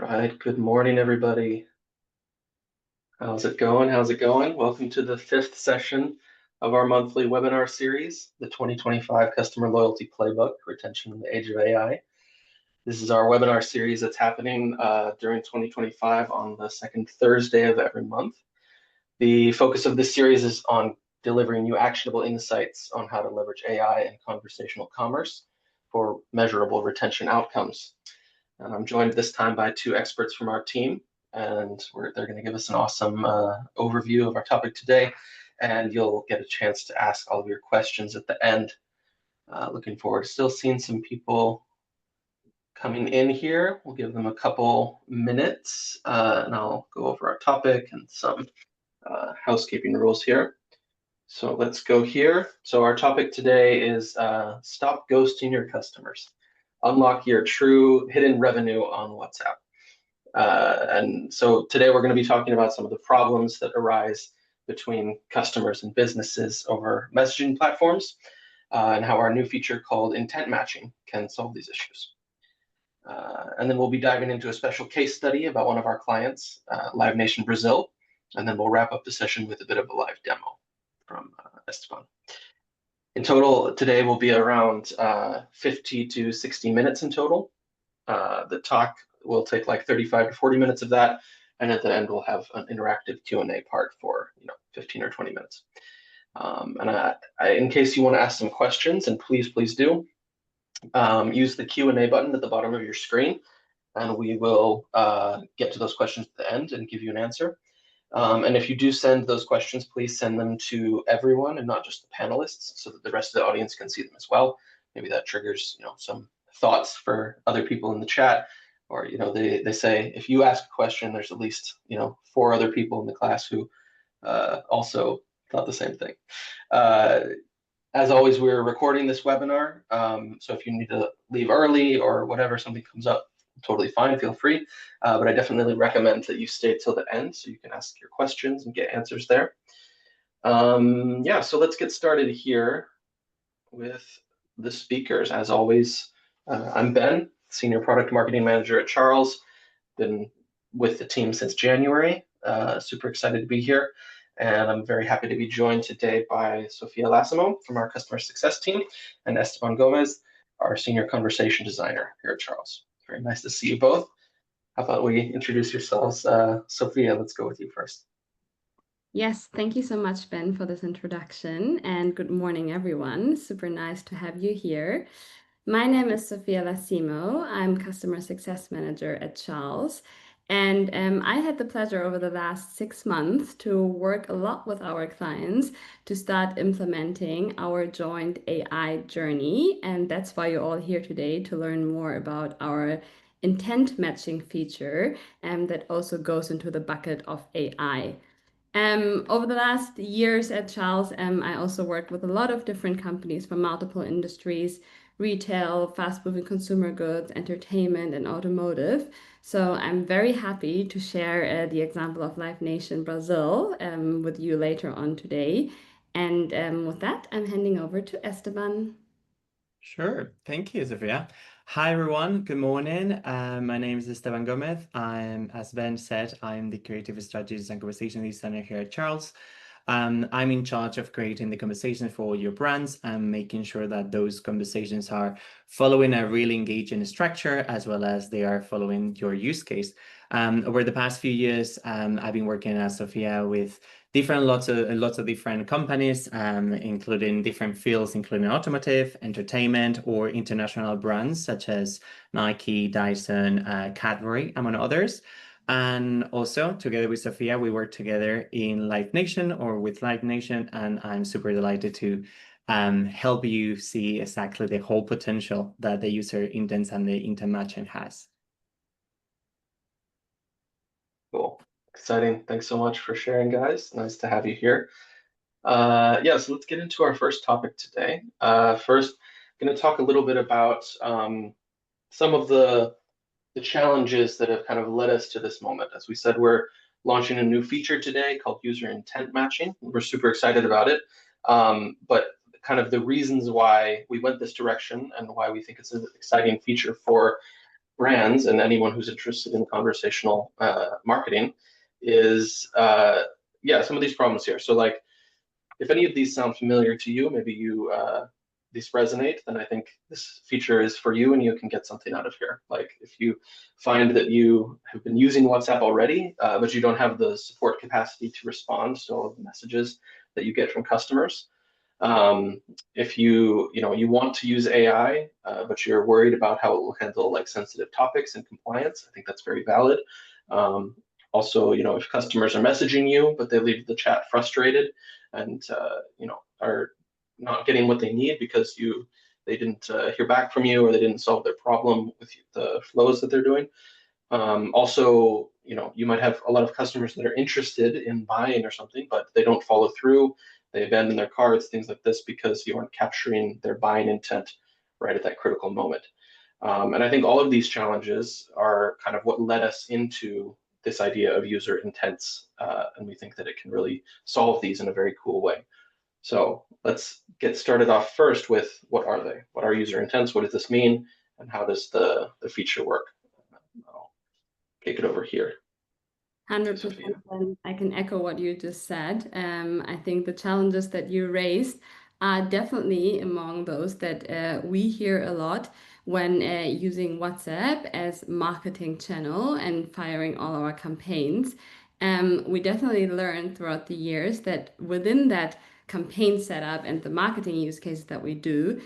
Right. Good morning, everybody. How's it going? How's it going? Welcome to the fifth session of our monthly webinar series, the 2025 Customer Loyalty Playbook, Retention in the Age of AI. This is our webinar series that's happening during 2025 on the second Thursday of every month. The focus of this series is on delivering you actionable insights on how to leverage AI and conversational commerce for measurable retention outcomes. And I'm joined this time by two experts from our team, and they're going to give us an awesome overview of our topic today, and you'll get a chance to ask all of your questions at the end. Looking forward to still seeing some people coming in here. We'll give them a couple minutes, and I'll go over our topic and some housekeeping rules here. So let's go here. So our topic today is stop ghosting your customers. Unlock your true hidden revenue on WhatsApp. And so today we're going to be talking about some of the problems that arise between customers and businesses over messaging platforms and how our new feature called intent matching can solve these issues. And then we'll be diving into a special case study about one of our clients, Live Nation Brazil. And then we'll wrap up the session with a bit of a live demo from Esteban. In total, today will be around 50 to 60 minutes in total. The talk will take like 35 to 40 minutes of that, and at the end we'll have an interactive Q&A part for 15 or 20 minutes. In case you want to ask some questions, and please do, use the Q&A button at the bottom of your screen, and we will get to those questions at the end and give you an answer. And if you do send those questions, please send them to everyone and not just the panelists, so that the rest of the audience can see them as well. Maybe that triggers some thoughts for other people in the chat, or they say if you ask a question, there's at least 4 other people in the class who also thought the same thing. As always, we're recording this webinar, so if you need to leave early or whatever, something comes up, totally fine, feel free. But I definitely recommend that you stay till the end so you can ask your questions and get answers there. Yeah, so let's get started here with the speakers. As always, I'm Ben, Senior Product Marketing Manager at Charles. Been with the team since January. Super excited to be here. And I'm very happy to be joined today by Sofia Lassimo from our customer success team and Esteban Gomez, our Senior Conversation Designer here at Charles. Very nice to see you both. How about we introduce yourselves? Sofia, let's go with you first. Yes, thank you so much, Ben, for this introduction, and good morning, everyone. Super nice to have you here. My name is Sofia Lassimo. I'm Customer Success Manager at Charles, and I had the pleasure over the last 6 months to work a lot with our clients to start implementing our joint AI journey, and that's why you're all here today to learn more about our intent matching feature, and that also goes into the bucket of AI. Over the last years at Charles, I also worked with a lot of different companies from multiple industries, retail, fast-moving consumer goods, entertainment, and automotive. So I'm very happy to share the example of Live Nation Brazil with you later on today. And with that, I'm handing over to Esteban. Sure. Thank you, Sofia. Hi, everyone. Good morning. My name is Esteban Gomez. As Ben said, I'm the Creative Strategist and Conversation Designer here at Charles. I'm in charge of creating the conversations for your brands and making sure that those conversations are following a really engaging structure, as well as they are following your use case. Over the past few years, I've been working as Sofia with lots of different companies, including different fields, including automotive, entertainment, or international brands such as Nike, Dyson, Cadbury, among others. And also, together with Sofia, we work together in Live Nation or with Live Nation, and I'm super delighted to help you see exactly the whole potential that the user intents and the intent matching has. Cool. Exciting. Thanks so much for sharing, guys. Nice to have you here. Yeah, so let's get into our first topic today. First, I'm going to talk a little bit about some of the challenges that have kind of led us to this moment. As we said, we're launching a new feature today called user intent matching. We're super excited about it. But kind of the reasons why we went this direction and why we think it's an exciting feature for brands and anyone who's interested in conversational marketing is, yeah, some of these problems here. So like, if any of these sound familiar to you, maybe these resonate, then I think this feature is for you and you can get something out of here. Like if you find that you have been using WhatsApp already, but you don't have the support capacity to respond to all of the messages that you get from customers. If you want to use AI, but you're worried about how it will handle like sensitive topics and compliance, I think that's very valid. Also, if customers are messaging you, but they leave the chat frustrated and are not getting what they need because they didn't hear back from you or they didn't solve their problem with the flows that they're doing. Also, you might have a lot of customers that are interested in buying or something, but they don't follow through. They abandon their carts, things like this, because you aren't capturing their buying intent right at that critical moment. And I think all of these challenges are kind of what led us into this idea of user intents. And we think that it can really solve these in a very cool way. So let's get started off first with what are they? What are user intents? What does this mean? And how does the feature work? I'll kick it over here. 100%. I can echo what you just said. I think the challenges that you raised are definitely among those that we hear a lot when using WhatsApp as marketing channel and firing all our campaigns. We definitely learned throughout the years that within that campaign setup and the marketing use cases that we do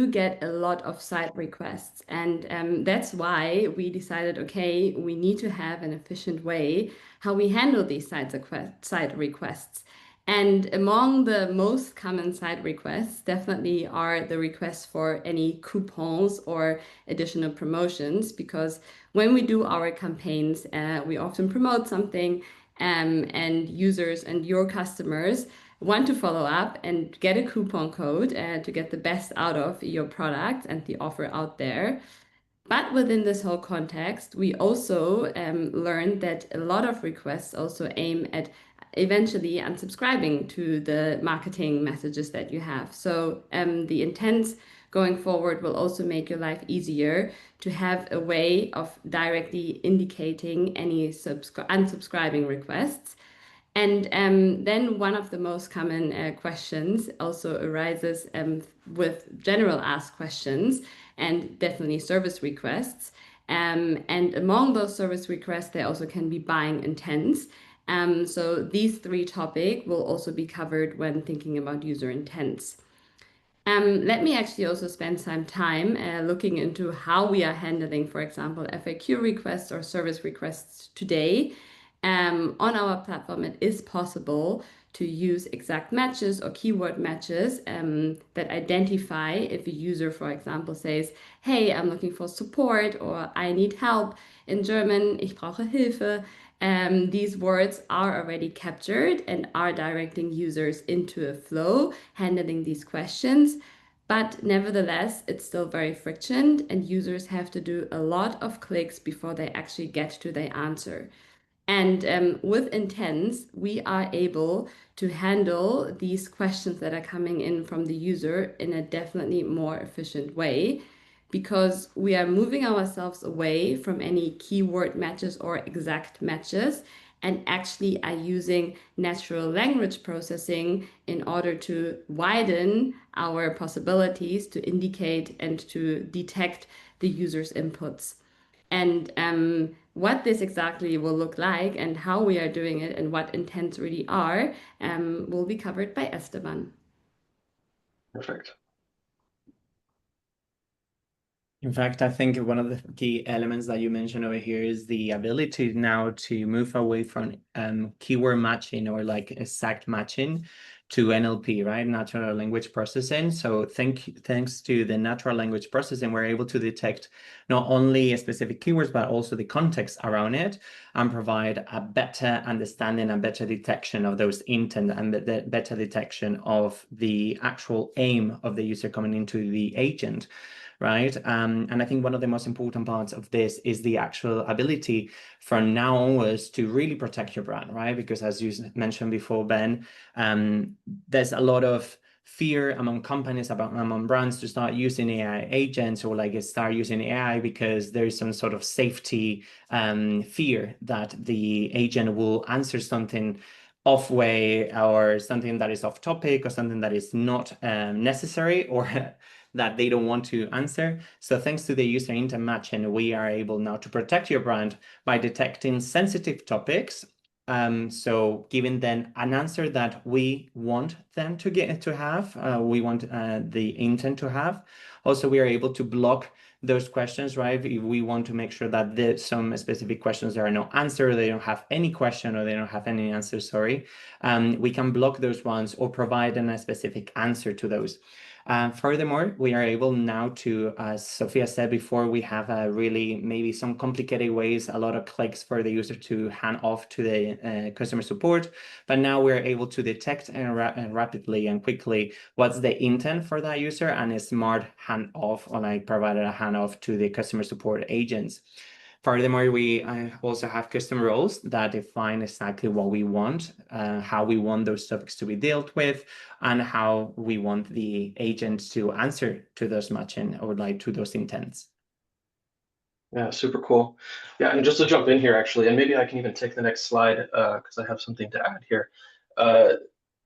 get a lot of side requests. And that's why we decided, okay, we need to have an efficient way how we handle these side requests. And among the most common side requests definitely are the requests for any coupons or additional promotions, because when we do our campaigns, we often promote something, and users and your customers want to follow up and get a coupon code to get the best out of your product and the offer out there. But within this whole context, we also learned that a lot of requests also aim at eventually unsubscribing to the marketing messages that you have. So the intents going forward will also make your life easier to have a way of directly indicating any unsubscribing requests. And then one of the most common questions also arises with general ask questions and definitely service requests. And among those service requests, there also can be buying intents. So these three topics will also be covered when thinking about user intents. Let me actually also spend some time looking into how we are handling, for example, FAQ requests or service requests today. On our platform, it is possible to use exact matches or keyword matches that identify if a user, for example, says, hey, I'm looking for support, or I need help. In German, ich brauche Hilfe. These words are already captured and are directing users into a flow, handling these questions. But nevertheless, it's still very friction, and users have to do a lot of clicks before they actually get to their answer. And with intents, we are able to handle these questions that are coming in from the user in a definitely more efficient way, because we are moving ourselves away from any keyword matches or exact matches and actually are using natural language processing in order to widen our possibilities to indicate and to detect the user's inputs. And what this exactly will look like and how we are doing it and what intents really are will be covered by Esteban. Perfect. In fact, I think one of the key elements that you mentioned over here is the ability now to move away from keyword matching or like exact matching to NLP, right? Natural language processing. So thanks to the natural language processing, we're able to detect not only specific keywords, but also the context around it and provide a better understanding and better detection of those intent and the better detection of the actual aim of the user coming into the agent. Right. And I think one of the most important parts of this is the actual ability from now onwards to really protect your brand, right? Because as you mentioned before, Ben, there's a lot of fear among companies, among brands to start using AI agents, or like start using AI because there is some sort of safety fear that the agent will answer something off way or something that is off topic or something that is not necessary or that they don't want to answer. So thanks to the user intent matching, we are able now to protect your brand by detecting sensitive topics. So giving them an answer that we want them to have, we want the intent to have. Also, we are able to block those questions, right? If we want to make sure that there's some specific questions there are no answer, they don't have any question or they don't have any answer, sorry. We can block those ones or provide a specific answer to those. Furthermore, we are able now to, as Sophia said before, we have really maybe some complicated ways, a lot of clicks for the user to hand off to the customer support. But now we're able to detect rapidly and quickly what's the intent for that user and a smart hand off, or like provided a hand off to the customer support agents. Furthermore, we also have custom roles that define exactly what we want, how we want those topics to be dealt with, and how we want the agent to answer to those matching or like to those intents. Yeah, super cool. Yeah, and just to jump in here actually, and maybe I can even take the next slide because I have something to add here.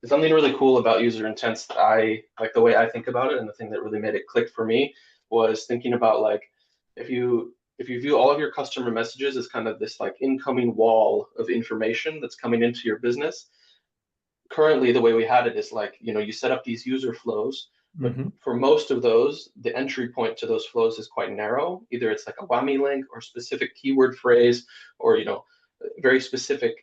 Something really cool about user intents that I like the way I think about it, and the thing that really made it click for me was thinking about like if you view all of your customer messages as kind of this like incoming wall of information that's coming into your business. Currently, the way we had it is like, you set up these user flows, but for most of those, the entry point to those flows is quite narrow. Either it's like a whammy link or specific keyword phrase, or very specific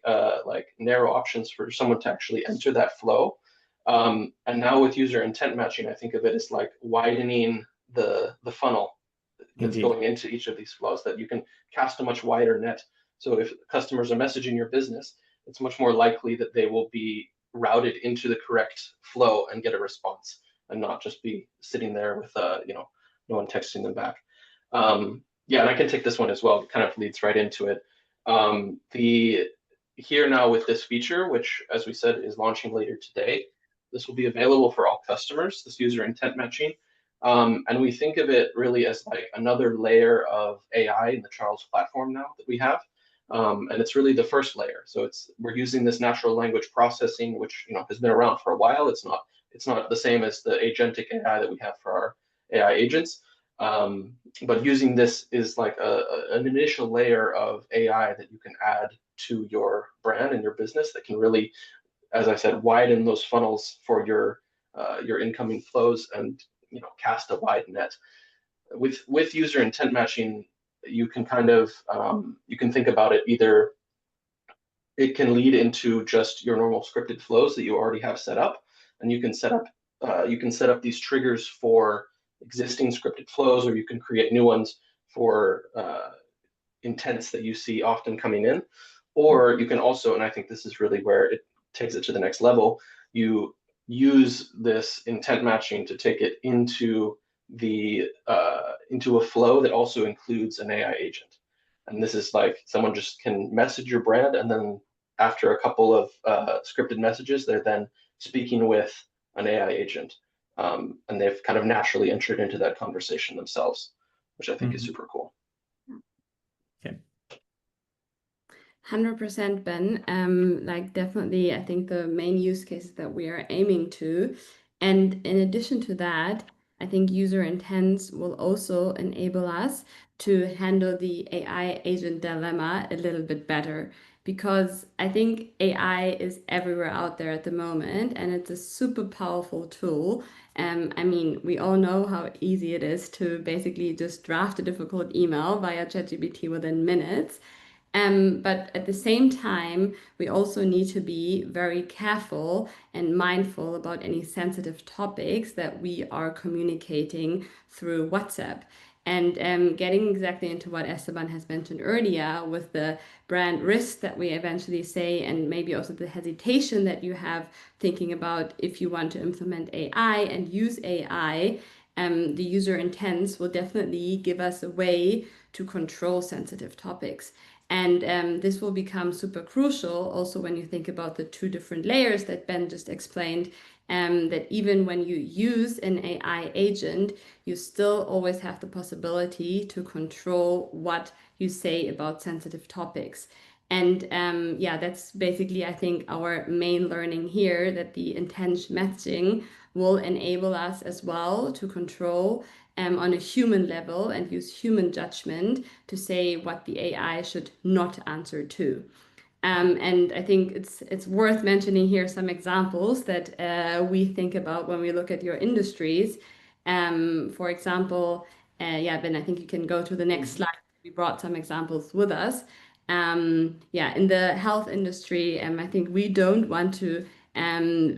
like narrow options for someone to actually enter that flow. And now with user intent matching, I think of it as like widening the funnel that's Indeed. going into each of these flows, that you can cast a much wider net. So if customers are messaging your business, it's much more likely that they will be routed into the correct flow and get a response, and not just be sitting there with no one texting them back. Yeah, and I can take this one as well. It kind of leads right into it. The here now with this feature, which as we said is launching later today, this will be available for all customers, this user intent matching. And we think of it really as like another layer of AI in the Charles platform now that we have. And it's really the first layer. So we're using this natural language processing, which has been around for a while. It's not the same as the agentic AI that we have for our AI agents. But using this is like an initial layer of AI that you can add to your brand and your business that can really, as I said, widen those funnels for your incoming flows and cast a wide net. With user intent matching, you can kind of you can think about it, either it can lead into just your normal scripted flows that you already have set up, and you can set up these triggers for existing scripted flows, or you can create new ones for intents that you see often coming in. Or you can also, and I think this is really where it takes it to the next level, you use this intent matching to take it into a flow that also includes an AI agent. And this is like someone just can message your brand, and then after a couple of scripted messages, they're then speaking with an AI agent, and they've kind of naturally entered into that conversation themselves, which I think is super cool. Okay. 100% Ben. Like definitely, I think the main use cases that we are aiming to, and in addition to that, I think user intents will also enable us to handle the AI agent dilemma a little bit better, because I think AI is everywhere out there at the moment, and it's a super powerful tool. I mean, we all know how easy it is to basically just draft a difficult email via ChatGPT within minutes. But at the same time, we also need to be very careful and mindful about any sensitive topics that we are communicating through WhatsApp. And getting exactly into what Esteban has mentioned earlier with the brand risk that we eventually say, and maybe also the hesitation that you have thinking about if you want to implement AI and use AI, the user intents will definitely give us a way to control sensitive topics. And this will become super crucial also when you think about the two different layers that Ben just explained, that even when you use an AI agent, you still always have the possibility to control what you say about sensitive topics. And yeah, that's basically, I think, our main learning here, that the intention matching will enable us as well to control on a human level and use human judgment to say what the AI should not answer to. And I think it's worth mentioning here some examples that we think about when we look at your industries. For example, yeah, Ben, I think you can go to the next slide. We brought some examples with us. Yeah, in the health industry, I think we don't want to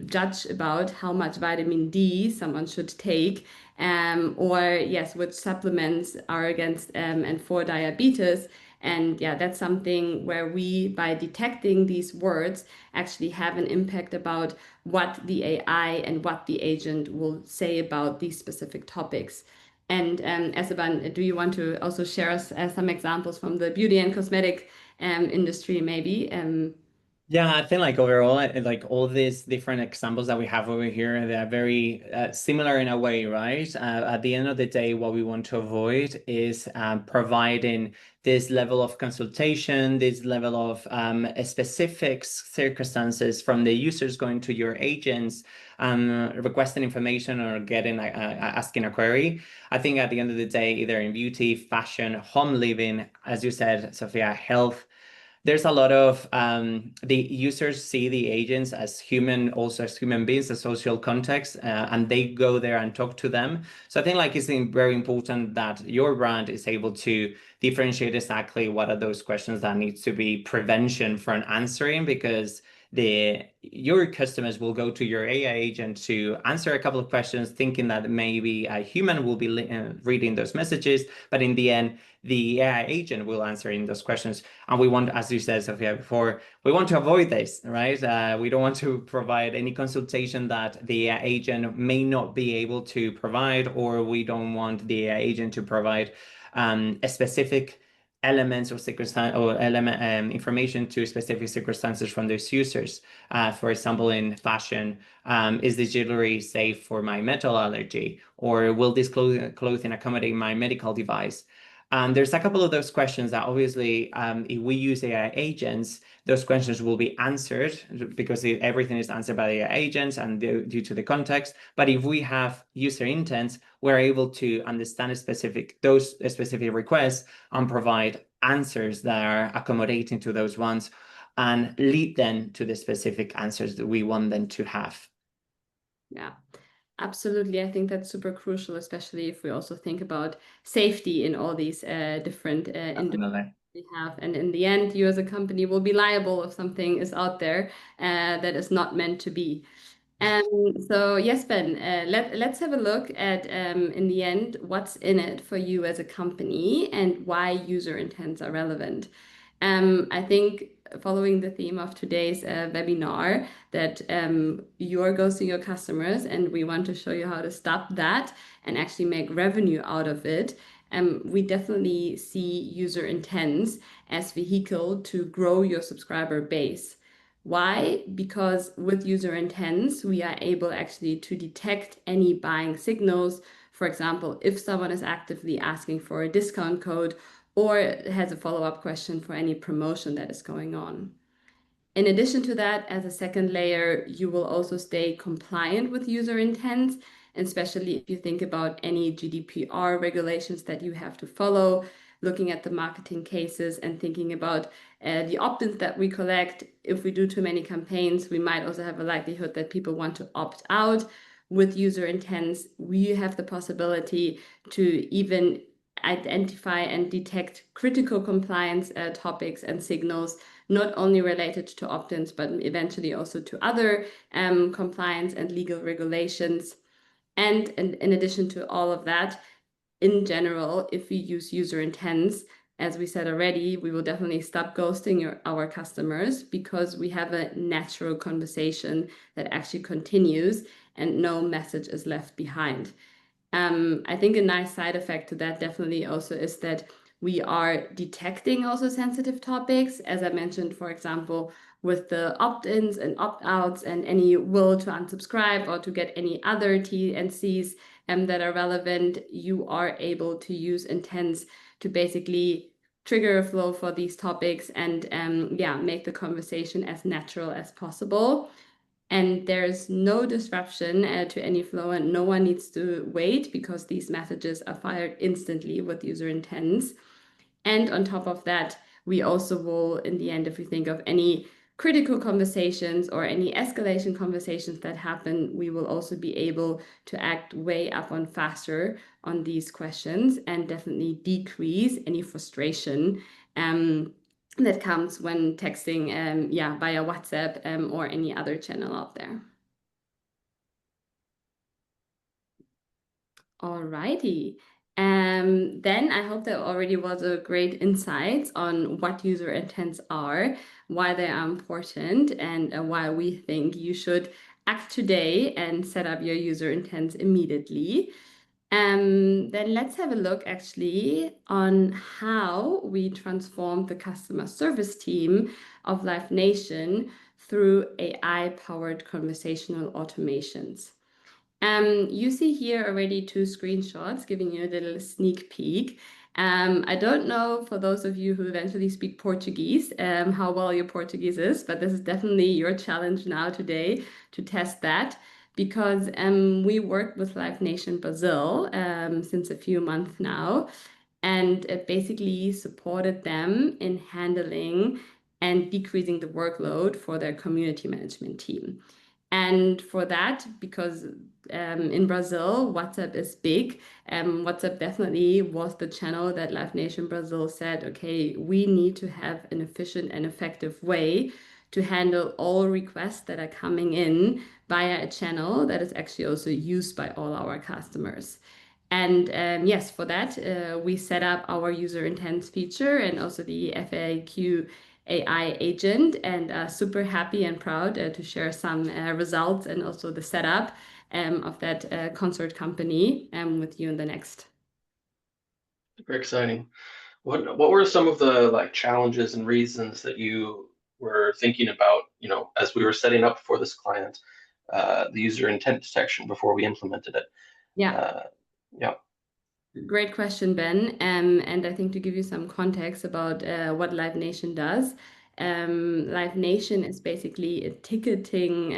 judge about how much vitamin D someone should take, or yes, which supplements are against and for diabetes. And yeah, that's something where we, by detecting these words, actually have an impact about what the AI and what the agent will say about these specific topics. And Esteban, do you want to also share us some examples from the beauty and cosmetic industry, maybe? Yeah, I think like overall, like all these different examples that we have over here, they are very similar in a way, right? At the end of the day, what we want to avoid is providing this level of consultation, this level of specific circumstances from the users going to your agents, requesting information or getting asking a query. I think at the end of the day, either in beauty, fashion, home living, as you said, Sophia, health, there's a lot of the users see the agents as human, also as human beings, a social context, and they go there and talk to them. So I think like it's very important that your brand is able to differentiate exactly what are those questions that needs to be prevention from answering, because your customers will go to your AI agent to answer a couple of questions, thinking that maybe a human will be reading those messages, but in the end, the AI agent will answer in those questions. And we want, as you said, Sophia, before, we want to avoid this, right? We don't want to provide any consultation that the AI agent may not be able to provide, or we don't want the AI agent to provide a specific elements or circumstance or element information to specific circumstances from those users. For example, in fashion, is this jewelry safe for my metal allergy, or will this clothing accommodate my medical device? There's a couple of those questions that obviously, if we use AI agents, those questions will be answered because everything is answered by the AI agents and due to the context. But if we have user intents, we're able to understand those specific requests and provide answers that are accommodating to those ones and lead them to the specific answers that we want them to have. Yeah. Absolutely. I think that's super crucial, especially if we also think about safety in all these different industries we have. And in the end, you as a company will be liable if something is out there that is not meant to be. So yes, Ben, let's have a look at, in the end, what's in it for you as a company and why user intents are relevant. I think following the theme of today's webinar, that you're ghosting your customers, and we want to show you how to stop that and actually make revenue out of it. We definitely see user intents as vehicle to grow your subscriber base. Why? Because with user intents, we are able actually to detect any buying signals. For example, if someone is actively asking for a discount code or has a follow-up question for any promotion that is going on. In addition to that, as a second layer, you will also stay compliant with user intents, especially if you think about any GDPR regulations that you have to follow, looking at the marketing cases and thinking about the opt-ins that we collect. If we do too many campaigns, we might also have a likelihood that people want to opt out. With user intents, we have the possibility to even identify and detect critical compliance topics and signals, not only related to opt-ins, but eventually also to other compliance and legal regulations. And in addition to all of that, in general, if we use user intents, as we said already, we will definitely stop ghosting our customers because we have a natural conversation that actually continues and no message is left behind. I think a nice side effect to that definitely also is that We are detecting also sensitive topics, as I mentioned, for example, with the opt-ins and opt-outs and any will to unsubscribe or to get any other T and Cs that are relevant. You are able to use intents to basically trigger a flow for these topics and yeah, make the conversation as natural as possible. And there's no disruption to any flow, and no one needs to wait because these messages are fired instantly with user intents. And on top of that, we also will, in the end, if we think of any critical conversations or any escalation conversations that happen, we will also be able to act way up on faster on these questions and definitely decrease any frustration that comes when texting yeah, via WhatsApp or any other channel out there. Alrighty. Then I hope that already was a great insights on what user intents are, why they are important, and why we think you should act today and set up your user intents immediately. Then let's have a look actually on how we transformed the customer service team of Live Nation through AI-powered conversational automations. You see here already 2 screenshots giving you a little sneak peek. I don't know for those of you who eventually speak Portuguese, how well your Portuguese is, but this is definitely your challenge now today to test that because we work with Live Nation Brazil since a few months now, and it basically supported them in handling and decreasing the workload for their community management team. And for that, because in Brazil, WhatsApp is big, WhatsApp definitely was the channel that Live Nation Brazil said, okay, we need to have an efficient and effective way to handle all requests that are coming in via a channel that is actually also used by all our customers. And yes, for that, we set up our user intents feature and also the FAQ AI agent, and super happy and proud to share some results and also the setup of that concert company with you in the next. Super exciting. What were some of the like challenges and reasons that you were thinking about, as we were setting up for this client, the user intent detection before we implemented it? Yeah. Yeah. Great question, Ben. And I think to give you some context about what Live Nation does, Live Nation is basically a ticketing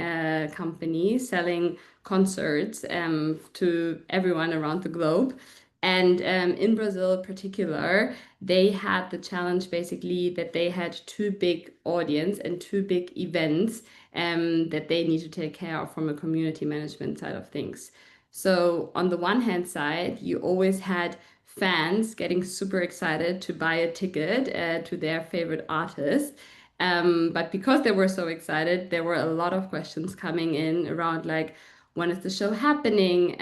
company selling concerts to everyone around the globe. And in Brazil in particular, they had the challenge basically that they had too big audience and too big events that they need to take care of from a community management side of things. So on the one hand side, you always had fans getting super excited to buy a ticket to their favorite artist. But because they were so excited, there were a lot of questions coming in around like, when is the show happening?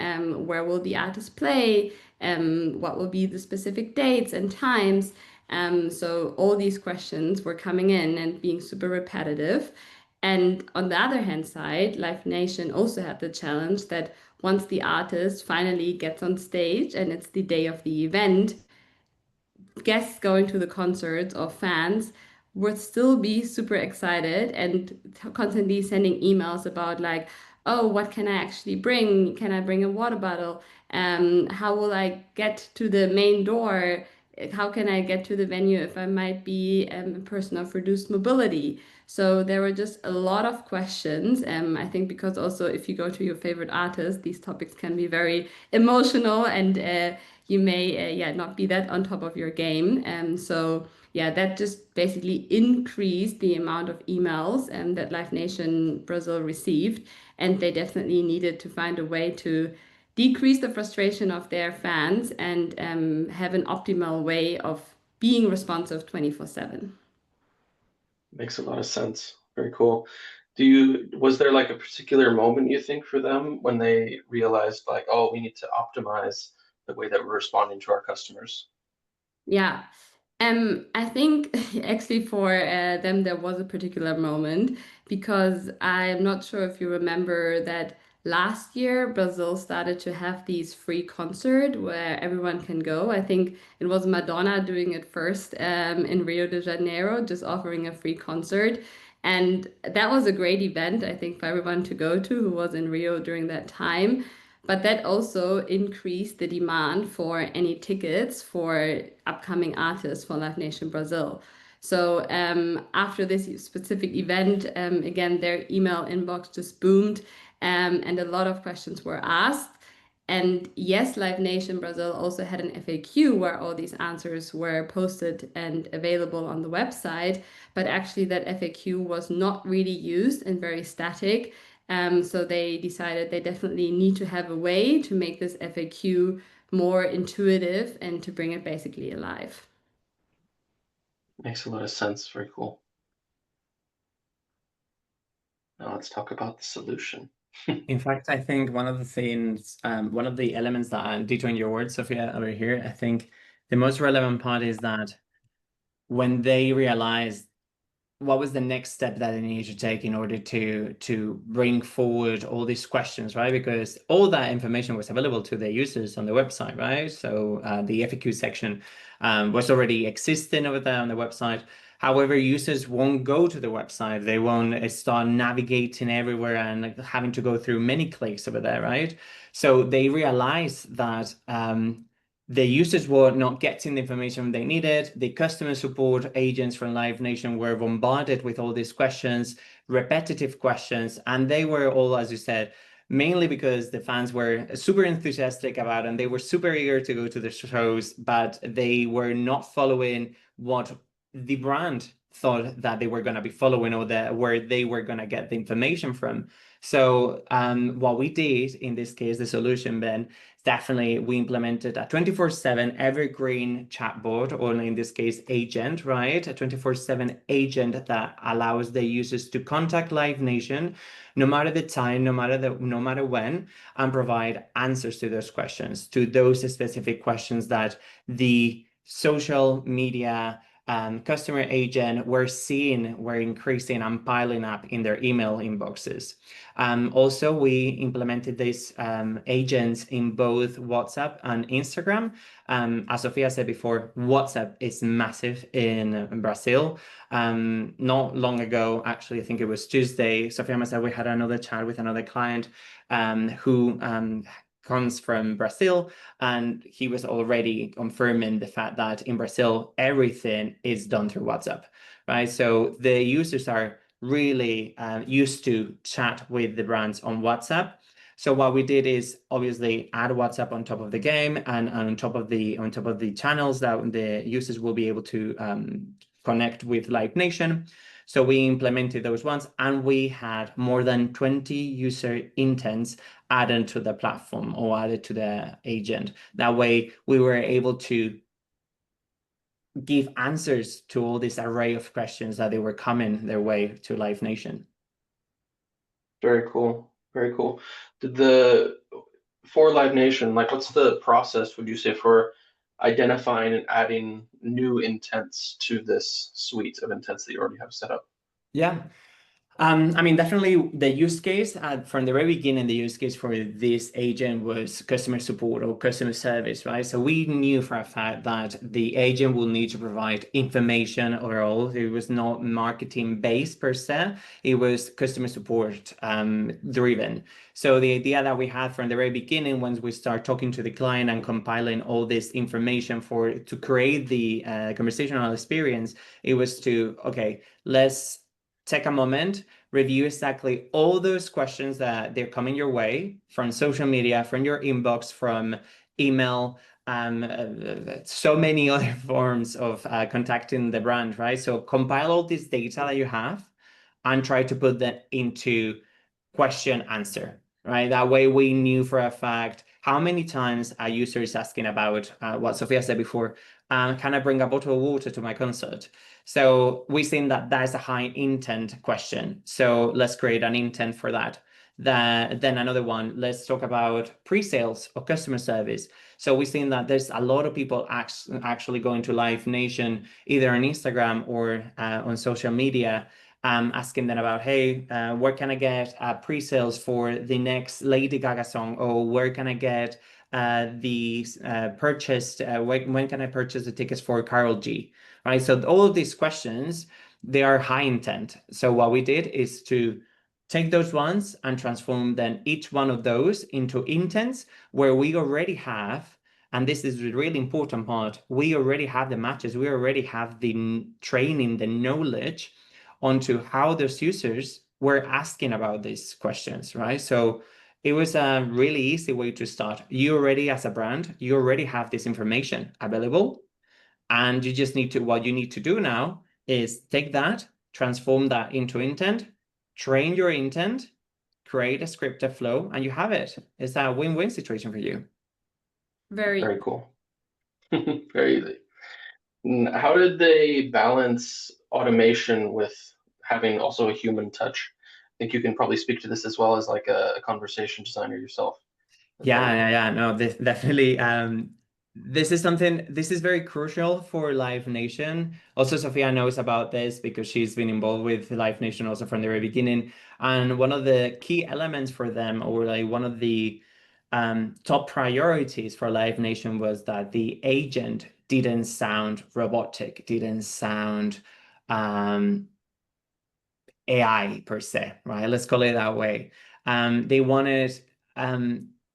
Where will the artist play? What will be the specific dates and times? So all these questions were coming in and being super repetitive. And on the other hand side, Live Nation also had the challenge that once the artist finally gets on stage and it's the day of the event, guests going to the concerts or fans would still be super excited and constantly sending emails about like, oh, what can I actually bring? Can I bring a water bottle? How will I get to the main door? How can I get to the venue if I might be a person of reduced mobility? So there were just a lot of questions. I think because also if you go to your favorite artist, these topics can be very emotional and you may yeah, not be that on top of your game. So yeah, that just basically increased the amount of emails that Live Nation Brazil received. And they definitely needed to find a way to decrease the frustration of their fans and have an optimal way of being responsive 24/7. Makes a lot of sense. Very cool. Was there like a particular moment you think for them when they realized like, oh, we need to optimize the way that we're responding to our customers? Yeah. I think actually for them there was a particular moment because I'm not sure if you remember that last year, Brazil started to have these free concert where everyone can go. I think it was Madonna doing it first in Rio de Janeiro, just offering a free concert. And that was a great event, I think, for everyone to go to who was in Rio during that time. But that also increased the demand for any tickets for upcoming artists for Live Nation Brazil. So after this specific event, again, their email inbox just boomed, and a lot of questions were asked. And yes, Live Nation Brazil also had an FAQ where all these answers were posted and available on the website, but actually that FAQ was not really used and very static. So they decided they definitely need to have a way to make this FAQ more intuitive and to bring it basically alive. Makes a lot of sense. Very cool. Now let's talk about the solution. In fact, I think one of the things, one of the elements that I'm detailing your words, Sophia, over here, I think the most relevant part is that when they realized what was the next step that they needed to take in order to bring forward all these questions, right? Because all that information was available to the users on the website, right? So the FAQ section was already existing over there on the website. However, users won't go to the website. They won't start navigating everywhere and having to go through many clicks over there, right? So they realized that the users were not getting the information they needed. The customer support agents from Live Nation were bombarded with all these questions, repetitive questions, and they were all, as you said, mainly because the fans were super enthusiastic about it and they were super eager to go to the shows, but they were not following what the brand thought that they were going to be following or where they were going to get the information from. So what we did in this case, the solution, Ben, definitely we implemented a 24/7 evergreen chatbot, or in this case agent, right? A 24/7 agent that allows the users to contact Live Nation no matter the time, no matter when, and provide answers to those questions, to those specific questions that the social media customer agent were increasing and piling up in their email inboxes. Also, we implemented these agents in both WhatsApp and Instagram. As Sophia said before, WhatsApp is massive in Brazil. Not long ago, actually, I think it was Tuesday, Sophia and myself, we had another chat with another client who comes from Brazil, and he was already confirming the fact that in Brazil, everything is done through WhatsApp, right? So the users are really used to chat with the brands on WhatsApp. So what we did is obviously add WhatsApp on top of the game and on top of the channels that the users will be able to connect with Live Nation. So we implemented those ones, and we had more than 20 user intents added to the platform or added to the agent. That way we were able to give answers to all this array of questions that they were coming their way to Live Nation. Very cool. Very cool. For Live Nation, like what's the process, would you say, for identifying and adding new intents to this suite of intents that you already have set up? Yeah. I mean, definitely the use case from the very beginning, the use case for this agent was customer support or customer service, right? So we knew for a fact that the agent will need to provide information overall. It was not marketing based per se. It was customer support driven. So the idea that we had from the very beginning, once we start talking to the client and compiling all this information to create the conversational experience, it was to, okay, let's take a moment, review exactly all those questions that they're coming your way from social media, from your inbox, from email, so many other forms of contacting the brand, right? So compile all this data that you have and try to put that into question answer, right? That way we knew for a fact how many times a user is asking about what Sophia said before, can I bring a bottle of water to my concert? So we've seen that is a high intent question. So let's create an intent for that. Then another one, let's talk about pre-sales or customer service. So we've seen that there's a lot of people actually going to Live Nation, either on Instagram or on social media, asking them about, hey, where can I get pre-sales for the next Lady Gaga song, or where can I get the purchased, when can I purchase the tickets for Carol G, right? So all of these questions, they are high intent. So what we did is to take those ones and transform then each one of those into intents where we already have, and this is the really important part, we already have the matches, we already have the training, the knowledge onto how those users were asking about these questions, right? So it was a really easy way to start. You already, as a brand, you already have this information available, and you just need to, what you need to do now is take that, transform that into intent, train your intent, create a scripted flow, and you have it. It's a win-win situation for you. Very cool. Very easy. How did they balance automation with having also a human touch? I think you can probably speak to this as well as like a conversation designer yourself. Yeah, no, definitely. This is something, this is very crucial for Live Nation. Also, Sophia knows about this because she's been involved with Live Nation also from the very beginning. And one of the key elements for them, or like one of the top priorities for Live Nation, was that the agent didn't sound robotic, didn't sound AI per se, right? Let's call it that way. They wanted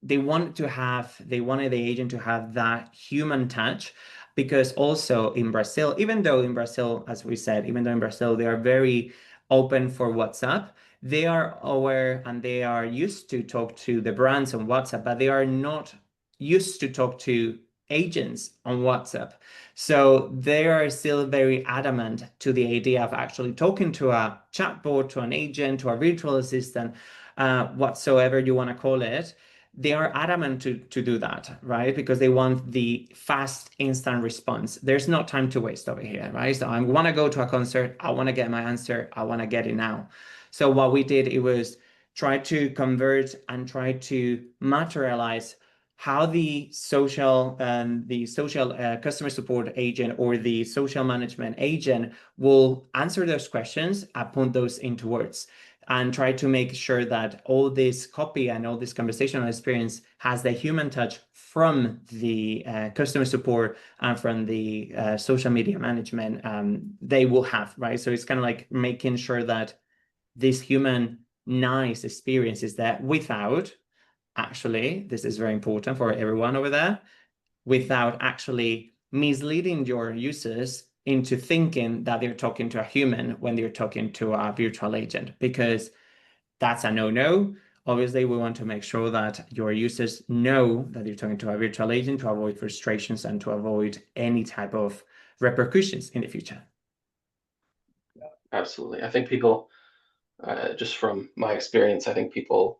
they wanted the agent to have that human touch, because also in Brazil, even though in Brazil, as we said, even though in Brazil they are very open for WhatsApp, they are aware and they are used to talk to the brands on WhatsApp, but they are not used to talk to agents on WhatsApp. So they are still very adamant to the idea of actually talking to a chatbot, to an agent, to a virtual assistant, whatsoever you want to call it. They are adamant to do that, right? Because they want the fast, instant response. There's no time to waste over here, right? So I want to go to a concert. I want to get my answer. I want to get it now. So what we did, it was try to convert and try to materialize how the social customer support agent or the social management agent will answer those questions and put those into words, and try to make sure that all this copy and all this conversational experience has the human touch from the customer support and from the social media management they will have, right? So it's kind of like making sure that this human nice experience is there without actually, this is very important for everyone over there, without actually misleading your users into thinking that they're talking to a human when they're talking to a virtual agent, because that's a no-no. Obviously, we want to make sure that your users know that you're talking to a virtual agent to avoid frustrations and to avoid any type of repercussions in the future. Absolutely. I think people, just from my experience, I think people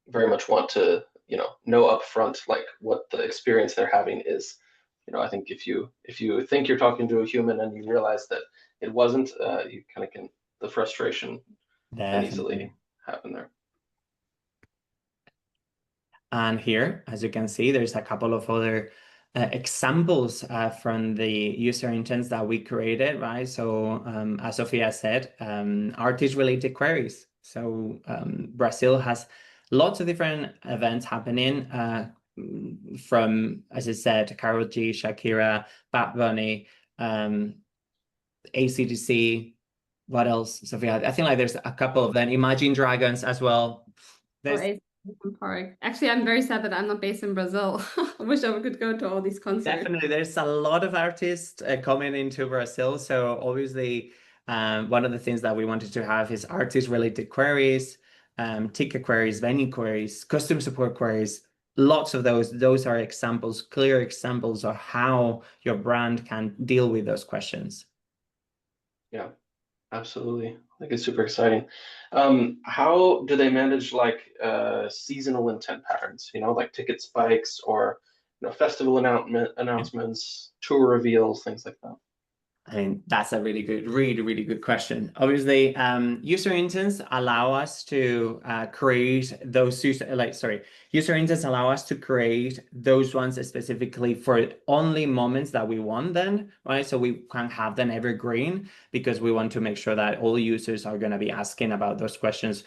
very much want to, know upfront like what the experience they're having is. I think if you think you're talking to a human and you realize that it wasn't, you kind of can, the frustration can easily happen there. And here, as you can see, there's a couple of other examples from the user intents that we created, right? So as Sophia said, artist-related queries. So Brazil has lots of different events happening from, as I said, Karol G, Shakira, Bad Bunny, AC/DC. What else, Sophia? I think like there's a couple of them. Imagine Dragons as well. Park. Actually, I'm very sad that I'm not based in Brazil. I wish I could go to all these concerts. Definitely, there's a lot of artists coming into Brazil. So obviously, one of the things that we wanted to have is artist-related queries, ticket queries, venue queries, customer support queries. Lots of those. Those are examples, clear examples of how your brand can deal with those questions. Yeah, absolutely. I think it's super exciting. How do they manage like seasonal intent patterns? Like ticket spikes or festival announcements, tour reveals, things like that. I mean, that's a really good question. Obviously, user intents allow us to create those user intents allow us to create those ones specifically for only moments that we want them, right? So we can have them evergreen because we want to make sure that all users are going to be asking about those questions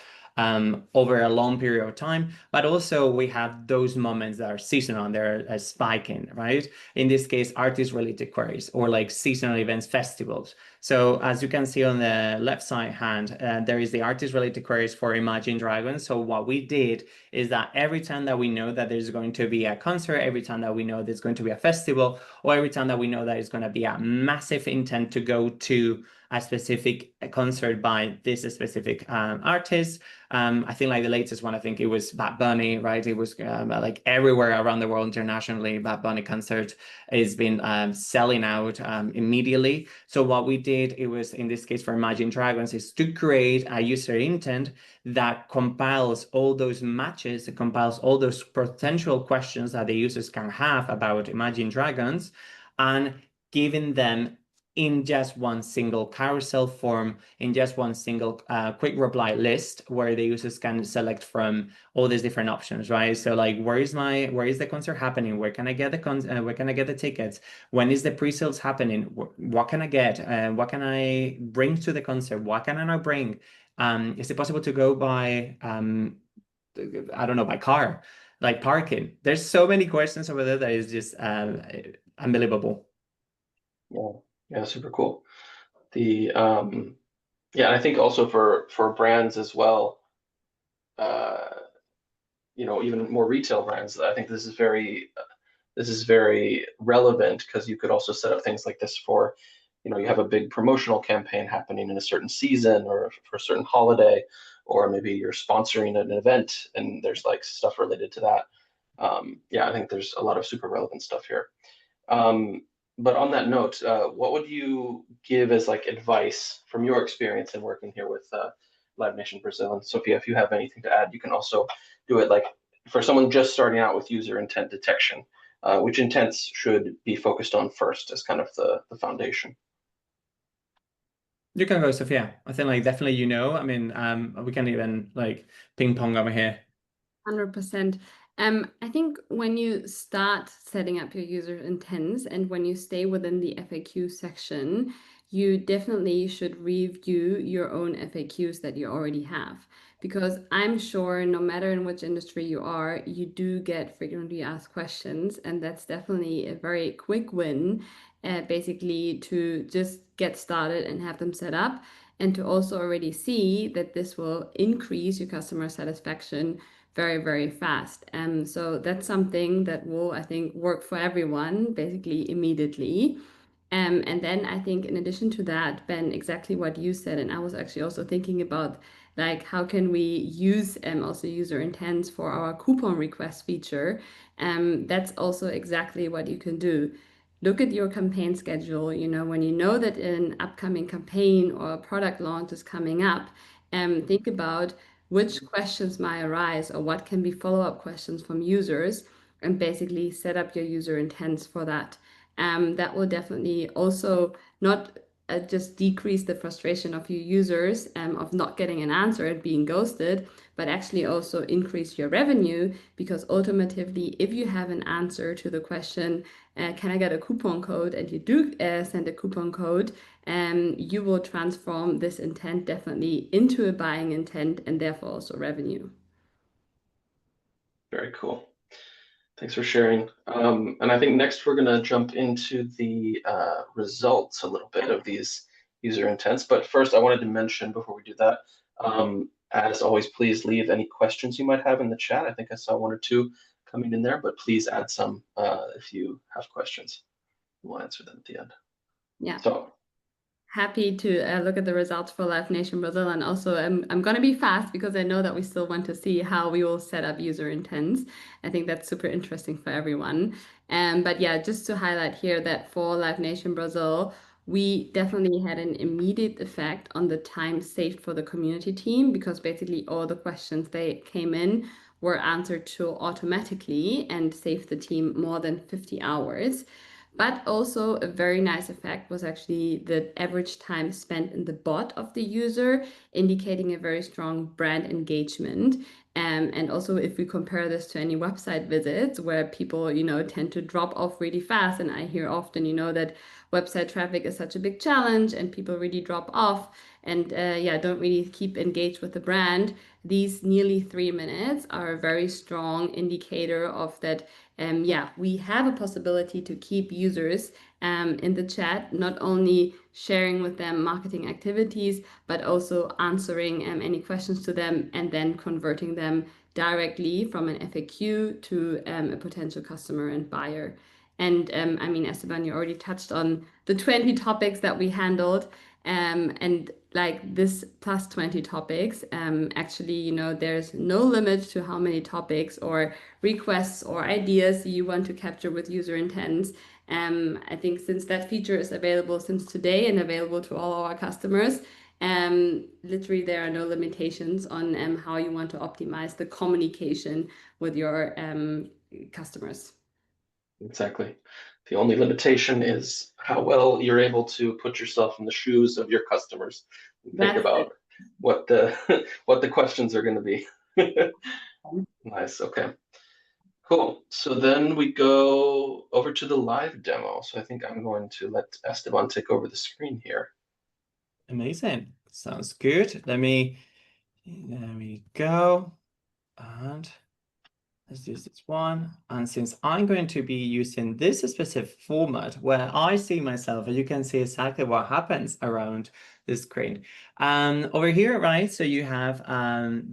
over a long period of time. But also we have those moments that are seasonal and they're spiking, right? In this case, artist-related queries or like seasonal events, festivals. So as you can see on the left side hand, there is the artist-related queries for Imagine Dragons. So what we did is that every time that we know that there's going to be a concert, every time that we know there's going to be a festival, or every time that we know that it's going to be a massive intent to go to a specific concert by this specific artist. I think like the latest one, I think it was Bad Bunny, right? It was like everywhere around the world internationally, Bad Bunny concert has been selling out immediately. So what we did, it was in this case for Imagine Dragons, is to create a user intent that compiles all those matches, it compiles all those potential questions that the users can have about Imagine Dragons and giving them in just one single carousel form, in just one single quick reply list where the users can select from all these different options, right? So like, where is the concert happening? Where can I get the tickets? When is the pre-sales happening? What can I get? What can I bring to the concert? What can I not bring? Is it possible to go by, I don't know, by car, like parking? There's so many questions over there that is just unbelievable. Yeah, super cool. Yeah, I think also for brands as well, even more retail brands, I think this is very relevant because you could also set up things like this for, you have a big promotional campaign happening in a certain season or for a certain holiday, or maybe you're sponsoring an event and there's like stuff related to that. Yeah, I think there's a lot of super relevant stuff here. But on that note, what would you give as like advice from your experience in working here with Live Nation Brazil? And Sophia, if you have anything to add, you can also do it like for someone just starting out with user intent detection, which intents should be focused on first as kind of the foundation. You can go, Sophia. I think like definitely, I mean, we can even like ping pong over here. 100%. I think when you start setting up your user intents and when you stay within the FAQ section, you definitely should review your own FAQs that you already have. Because I'm sure no matter in which industry you are, you do get frequently asked questions, and that's definitely a very quick win, basically to just get started and have them set up, and to also already see that this will increase your customer satisfaction very, very fast. So that's something that will, I think, work for everyone basically immediately. And then I think in addition to that, Ben, exactly what you said, and I was actually also thinking about like how can we use also user intents for our coupon request feature. That's also exactly what you can do. Look at your campaign schedule, when you know that an upcoming campaign or a product launch is coming up, think about which questions might arise or what can be follow-up questions from users, and basically set up your user intents for that. That will definitely also not just decrease the frustration of your users of not getting an answer and being ghosted, but actually also increase your revenue, because ultimately, if you have an answer to the question, can I get a coupon code, and you do send a coupon code, you will transform this intent definitely into a buying intent and therefore also revenue. Very cool. Thanks for sharing. And I think next we're going to jump into the results a little bit of these user intents. But first, I wanted to mention before we do that, as always, please leave any questions you might have in the chat. I think I saw one or two coming in there, but please add some if you have questions. We'll answer them at the end. Yeah. So happy to look at the results for Live Nation Brazil, and also I'm going to be fast because I know that we still want to see how we will set up user intents. I think that's super interesting for everyone. But yeah, just to highlight here that for Live Nation Brazil, we definitely had an immediate effect on the time saved for the community team, because basically all the questions they came in were answered to automatically and saved the team more than 50 hours. But also a very nice effect was actually the average time spent in the bot of the user, indicating a very strong brand engagement. And also if we compare this to any website visits where people, tend to drop off really fast, and I hear often, that website traffic is such a big challenge and people really drop off and don't really keep engaged with the brand. These nearly 3 minutes are a very strong indicator of that. We have a possibility to keep users in the chat, not only sharing with them marketing activities, but also answering any questions to them and then converting them directly from an FAQ to a potential customer and buyer. And Esteban, you already touched on the 20 topics that we handled. And like this plus 20 topics, actually, there's no limit to how many topics or requests or ideas you want to capture with user intents. I think since that feature is available since today and available to all our customers, literally there are no limitations on how you want to optimize the communication with your customers. Exactly. The only limitation is how well you're able to put yourself in the shoes of your customers and think about what the what the questions are going to be. Nice. Okay. Cool. So then we go over to the live demo. So I think I'm going to let Esteban take over the screen here. Amazing. Sounds good. There we go. And let's use this one. And since I'm going to be using this specific format where I see myself, and you can see exactly what happens around the screen. Over here, right, so you have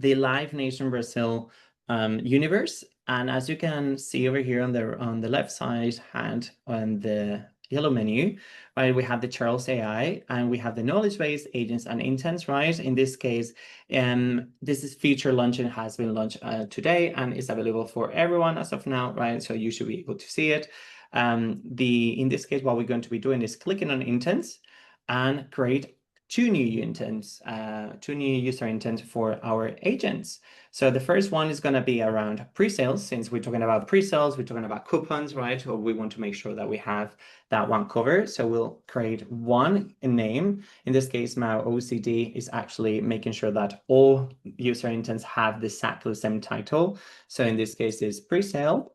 the Live Nation Brazil universe. And as you can see over here on the left side hand on the yellow menu, right, we have the Charles AI and we have the knowledge-based agents and intents, right? In this case, this is feature launching has been launched today and is available for everyone as of now, right? So you should be able to see it. In this case, what we're going to be doing is clicking on intents and create two new user intents for our agents. So the first one is going to be around pre-sales. Since we're talking about pre-sales, we're talking about coupons, right? So we want to make sure that we have that one covered. So we'll create one name. In this case, my OCD is actually making sure that all user intents have the exactly same title. So in this case, it's pre-sales.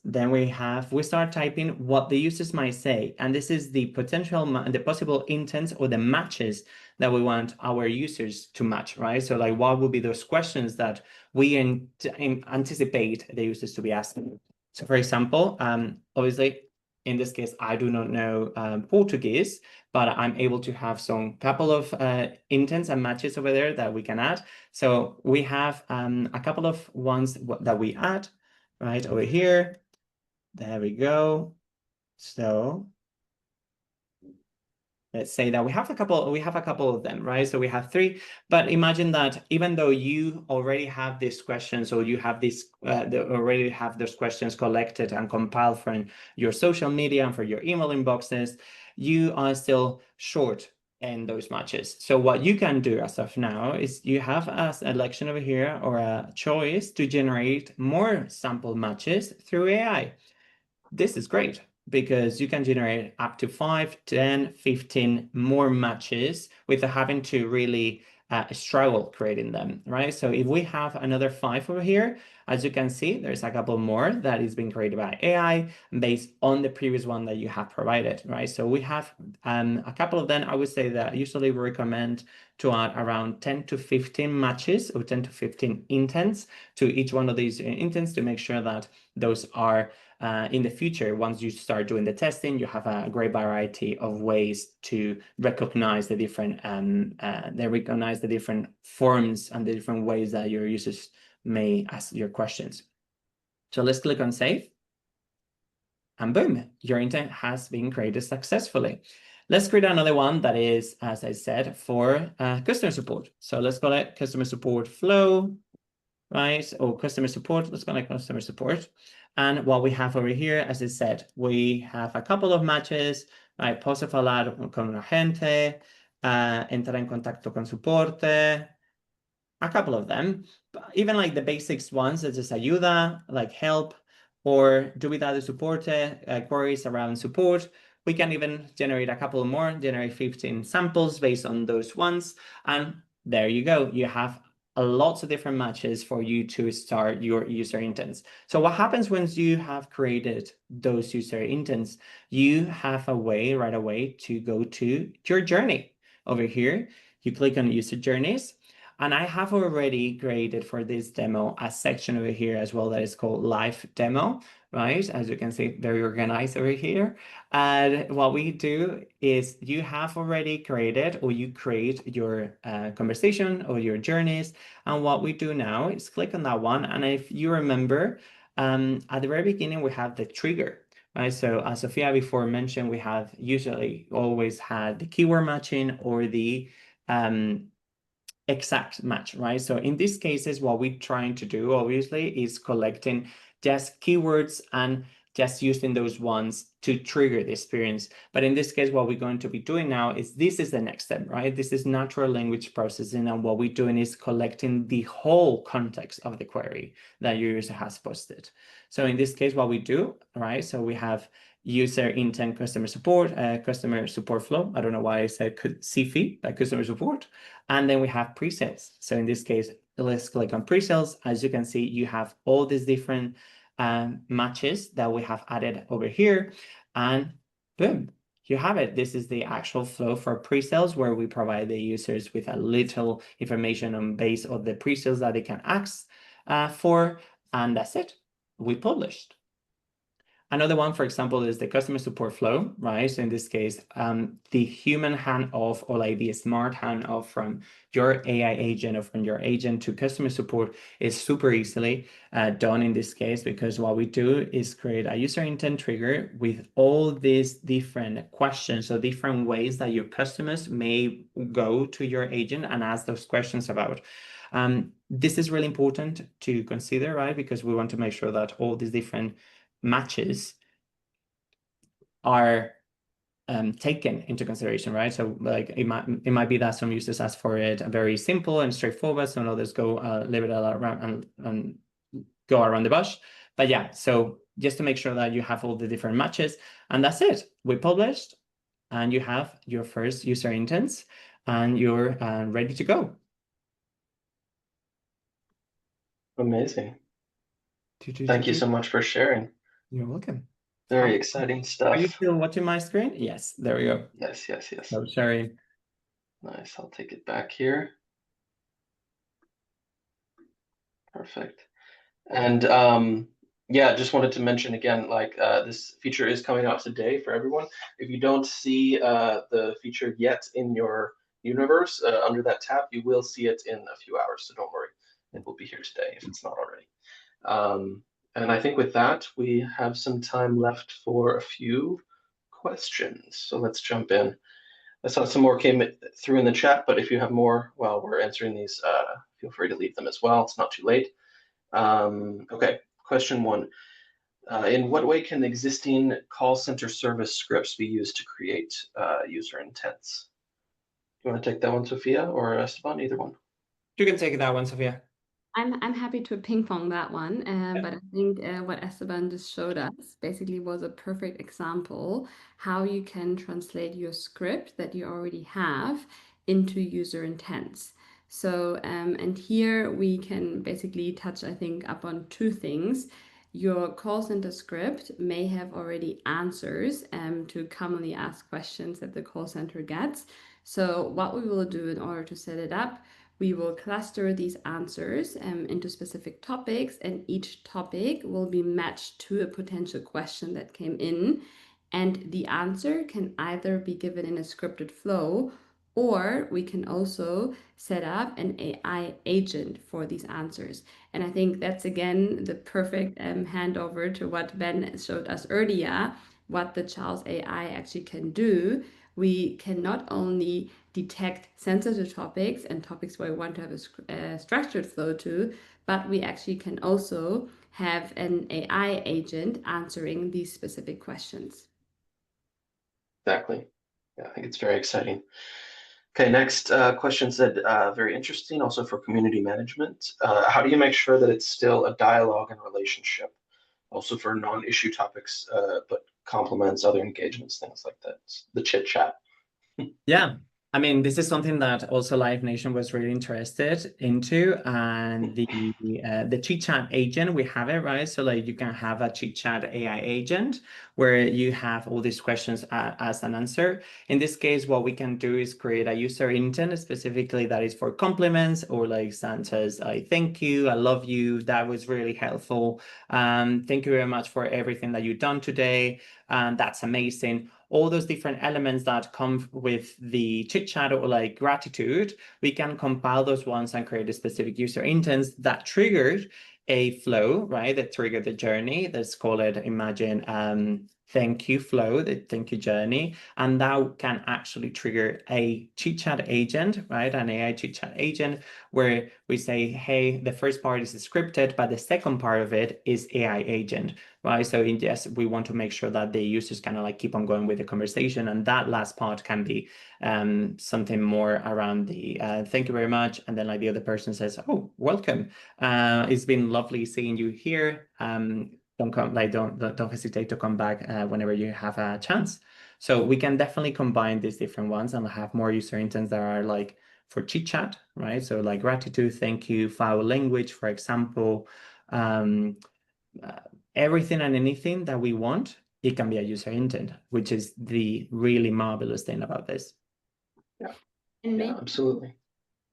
Then we start typing what the users might say. And this is the possible intents or the matches that we want our users to match, right? So like what would be those questions that we anticipate the users to be asking? So for example, obviously, in this case, I do not know Portuguese, but I'm able to have some couple of intents and matches over there that we can add. So we have a couple of ones that we add right over here. There we go. So let's say that we have a couple of them, right? So we have 3, but imagine that even though you already have these questions or you have already have those questions collected and compiled from your social media and for your email inboxes, you are still short in those matches. So what you can do as of now is you have a selection over here or a choice to generate more sample matches through AI. This is great because you can generate up to 5, 10, 15 more matches without having to really struggle creating them, right? So if we have another 5 over here, as you can see, there's a couple more that is being created by AI based on the previous one that you have provided, right? So we have a couple of them. I would say that usually we recommend to add around 10 to 15 matches or 10 to 15 intents to each one of these intents to make sure that those are in the future, once you start doing the testing, you have a great variety of ways to recognize the different forms and the different ways that your users may ask your questions. So let's click on save. And boom, your intent has been created successfully. Let's create another one that is, as I said, for customer support. So let's call it customer support flow, right? Or customer support, let's call it customer support. And what we have over here, as I said, we have a couple of matches, right? Posso falar con un agente, entrar en contacto con soporte, a couple of them. Even like the basics ones, such as ayuda, like help, or do with other support queries around support. We can even generate a couple more, generate 15 samples based on those ones. And there you go. You have lots of different matches for you to start your user intents. So what happens once you have created those user intents? You have a way right away to go to your journey. Over here, you click on user journeys. And I have already created for this demo a section over here as well that is called live demo, right? As you can see, very organized over here. And what we do is you have already created, or you create your conversation or your journeys. And what we do now is click on that one. And if you remember, at the very beginning, we have the trigger. Right, so as Sophia before mentioned, we have usually always had the keyword matching or the exact match, right? So in these cases, what we're trying to do, obviously, is collecting just keywords and just using those ones to trigger the experience. But in this case, what we're going to be doing now is this is the next step, right? This is natural language processing. And what we're doing is collecting the whole context of the query that your user has posted. So in this case, what we do, right? So we have user intent customer support flow. I don't know why I said CFI, like customer support. And then we have pre-sales. So in this case, let's click on pre-sales. As you can see, you have all these different matches that we have added over here. And boom, you have it. This is the actual flow for pre-sales, where we provide the users with a little information on base of the pre-sales that they can ask for. And that's it. We published. Another one, for example, is the customer support flow, right? So in this case, the human handoff, or like the smart handoff from your AI agent or from your agent to customer support is super easily done in this case, because what we do is create a user intent trigger with all these different questions, so different ways that your customers may go to your agent and ask those questions about. This is really important to consider, right? Because we want to make sure that all these different matches are taken into consideration, right? So like it might be that some users ask for it very simple and straightforward, so others go a little bit around and go around the bush. But yeah, so just to make sure that you have all the different matches, and that's it. We published, and you have your first user intents, and you're ready to go. Amazing. Thank you so much for sharing. You're welcome. Very exciting stuff. Are you still watching my screen? Yes, there we go. Yes. So sharing. Nice. I'll take it back here. Perfect. And yeah, just wanted to mention again, like this feature is coming out today for everyone. If you don't see the feature yet in your universe under that tab, you will see it in a few hours. So don't worry, it will be here today if it's not already. And I think with that, we have some time left for a few questions. So let's jump in. I saw some more came through in the chat, but if you have more while we're answering these, feel free to leave them as well. It's not too late. Okay, question one. In what way can existing call center service scripts be used to create user intents? You want to take that one, Sophia, or Esteban? Either one. You can take that one, Sophia. I'm happy to ping pong that one, but I think what Esteban just showed us basically was a perfect example how you can translate your script that you already have into user intents. So, and here we can basically touch, I think, upon two things. Your call center script may have already answers to commonly asked questions that the call center gets. So what we will do in order to set it up, we will cluster these answers into specific topics, and each topic will be matched to a potential question that came in. And the answer can either be given in a scripted flow, or we can also set up an AI agent for these answers. And I think that's, again, the perfect handover to what Ben showed us earlier, what the Charles AI actually can do. We can not only detect sensitive topics and topics where we want to have a structured flow to, but we actually can also have an AI agent answering these specific questions. Exactly. Yeah, I think it's very exciting. Okay, next question said, very interesting, also for community management. How do you make sure that it's still a dialogue and relationship also for non-issue topics, but complements other engagements, things like that. The chit chat. Yeah, I mean, this is something that also Live Nation was really interested into, and the chit chat agent, we have it, right? So like you can have a chit chat AI agent where you have all these questions as an answer. In this case, what we can do is create a user intent specifically that is for compliments, or like Santa's, I thank you, I love you, that was really helpful. Thank you very much for everything that you've done today. That's amazing. All those different elements that come with the chit chat or like gratitude, we can compile those ones and create a specific user intents that triggered a flow, right? That triggered the journey. Let's call it, imagine, thank you flow, the thank you journey. And that can actually trigger a chit chat agent, right? An AI chit chat agent where we say, hey, the first part is scripted, but the second part of it is AI agent, right? So yes, we want to make sure that the users kind of like keep on going with the conversation, and that last part can be something more around the thank you very much, and then like the other person says, oh, welcome. It's been lovely seeing you here. Don't hesitate to come back whenever you have a chance. So we can definitely combine these different ones and have more user intents that are like for chit chat, right? So like gratitude, thank you, foul language, for example. Everything and anything that we want, it can be a user intent, which is the really marvelous thing about this. Yeah, And yeah, maybe absolutely.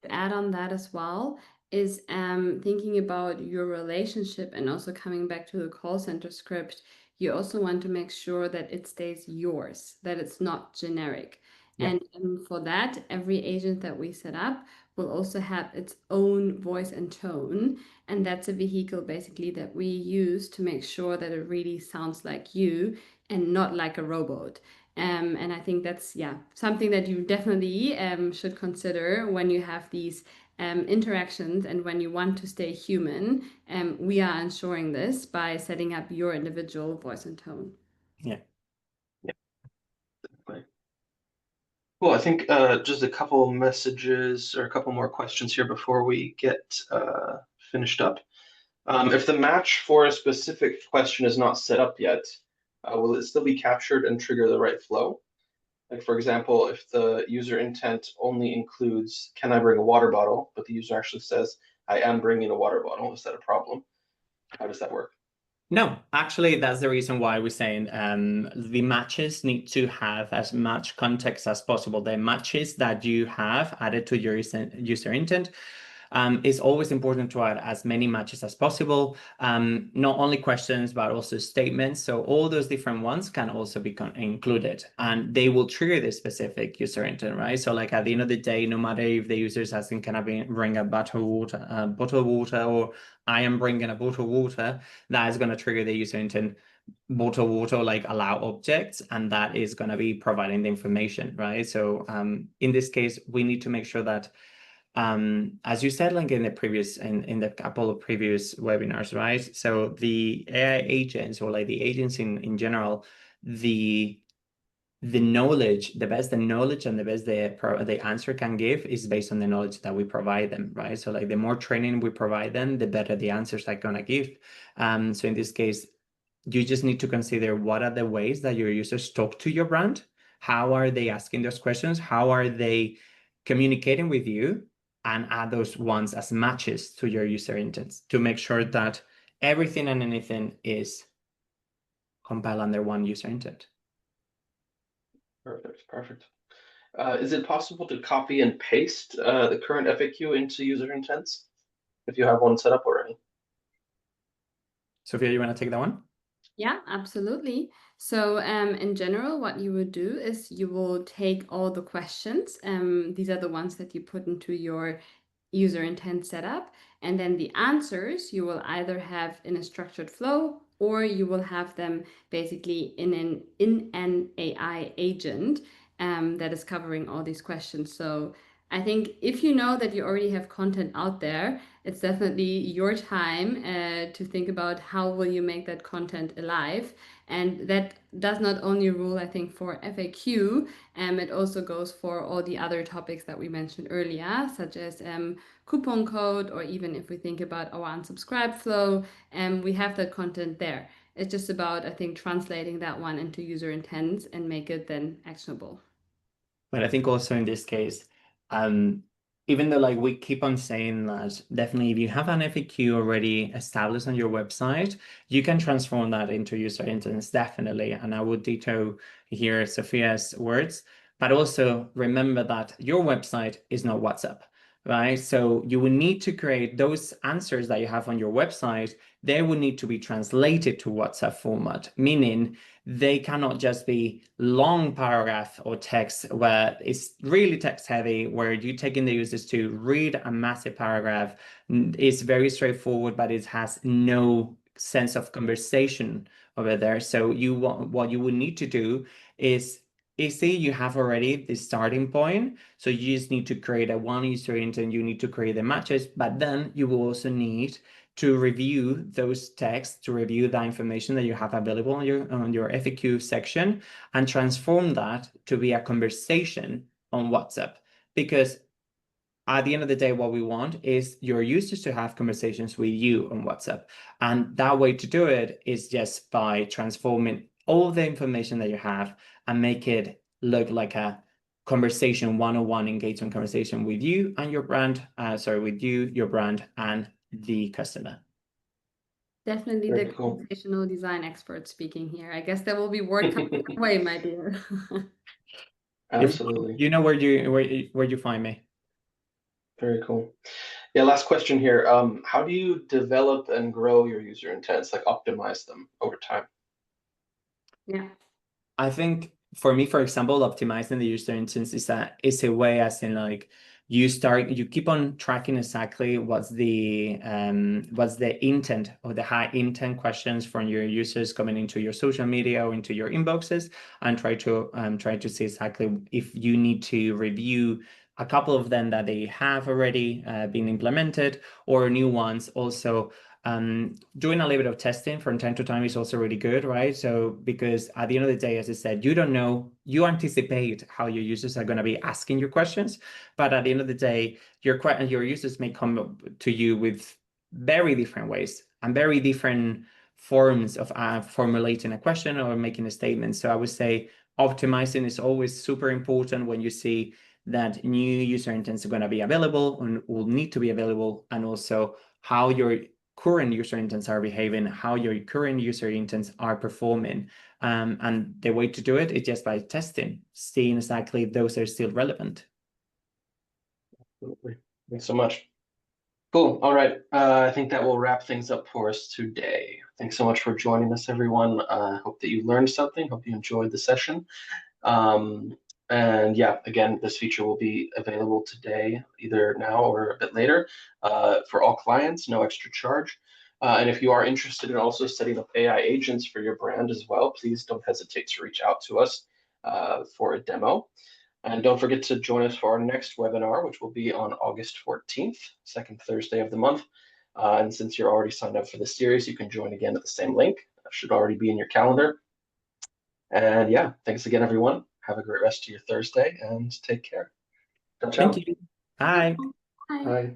to add on that as well is thinking about your relationship, and also coming back to the call center script, you also want to make sure that it stays yours, that it's not generic. Yeah. And for that, every agent that we set up will also have its own voice and tone. And that's a vehicle basically that we use to make sure that it really sounds like you and not like a robot. And I think that's, yeah, something that you definitely should consider when you have these interactions and when you want to stay human. We are ensuring this by setting up your individual voice and tone. Yeah. Well, I think just a couple messages or a couple more questions here before we get finished up. If the match for a specific question is not set up yet, will it still be captured and trigger the right flow? Like, for example, if the user intent only includes, can I bring a water bottle, but the user actually says, I am bringing a water bottle, is that a problem? How does that work? No, actually, that's the reason why we're saying the matches need to have as much context as possible. The matches that you have added to your user intent, it's always important to add as many matches as possible, not only questions, but also statements. So all those different ones can also be included, and they will trigger the specific user intent, right? So like at the end of the day, no matter if the user is asking, can I bring a bottle of water, or I am bringing a bottle of water, that is going to trigger the user intent bottle water, like allow objects, and that is going to be providing the information, right? So in this case, we need to make sure that as you said, like in the couple of previous webinars, right? So the AI agents, or like the agents in general, the knowledge, the best the knowledge and the best the answer can give is based on the knowledge that we provide them, right? So like the more training we provide them, the better the answers are gonna give. So in this case, you just need to consider what are the ways that your users talk to your brand. How are they asking those questions? How are they communicating with you? And add those ones as matches to your user intents to make sure that everything and anything is compiled under one user intent. Perfect, perfect. Is it possible to copy and paste the current FAQ into user intents if you have one set up already? Sophia, you want to take that one? Yeah, absolutely. So in general, what you would do is you will take all the questions. These are the ones that you put into your user intent setup. And then the answers you will either have in a structured flow, or you will have them basically in an AI agent that is covering all these questions. So I think if you know that you already have content out there, it's definitely your time to think about how will you make that content alive. And that does not only rule, I think, for FAQ, it also goes for all the other topics that we mentioned earlier, such as coupon code, or even if we think about our unsubscribe flow, we have that content there. It's just about, I think, translating that one into user intent and make it then actionable. But I think also in this case, even though like we keep on saying that definitely if you have an FAQ already established on your website, you can transform that into user intents, definitely. And I would ditto here Sophia's words, but also remember that your website is not WhatsApp, right? So you will need to create those answers that you have on your website. They will need to be translated to WhatsApp format, meaning they cannot just be long paragraph or text where it's really text heavy, where you're taking the users to read a massive paragraph. It's very straightforward, but it has no sense of conversation over there. So what you would need to do is say you have already the starting point. So you just need to create a one user intent, you need to create the matches, but then you will also need to review those texts, to review the information that you have available on your FAQ section, and transform that to be a conversation on WhatsApp. Because at the end of the day, what we want is your users to have conversations with you on WhatsApp. And that way to do it is just by transforming all the information that you have and make it look like a conversation, one-on-one engagement conversation with you and your brand, with you, your brand, and the customer. Definitely Very the cool. conversational design expert speaking here. I guess there will be work coming your way, my dear. Absolutely. You know where you find me. Very cool. Yeah, last question here. How do you develop and grow your user intents, like optimize them over time? Yeah. I think for me, for example, optimizing the user instance is a way, as in like you keep on tracking exactly what's the intent or the high intent questions from your users coming into your social media or into your inboxes, and try to see exactly if you need to review a couple of them that they have already been implemented, or new ones also. Doing a little bit of testing from time to time is also really good, right? So because at the end of the day, as I said, you anticipate how your users are going to be asking you questions, but at the end of the day, your users may come to you with very different ways and very different forms of formulating a question or making a statement. So I would say optimizing is always super important when you see that new user intents are going to be available and will need to be available, and also how your current user intents are behaving, how your current user intents are performing. And the way to do it is just by testing, seeing exactly if those are still relevant. Absolutely. Thanks so much. Cool. All right. I think that will wrap things up for us today. Thanks so much for joining us, everyone. Hope that you learned something. Hope you enjoyed the session. And yeah, again, this feature will be available today, either now or a bit later, for all clients, no extra charge. And if you are interested in also setting up AI agents for your brand as well, please don't hesitate to reach out to us for a demo. And don't forget to join us for our next webinar, which will be on August 14th, second Thursday of the month. And since you're already signed up for the series, you can join again at the same link. That should already be in your calendar. And yeah, thanks again, everyone. Have a great rest of your Thursday and take care. Ciao, Thank ciao. you. Bye. Bye. Bye.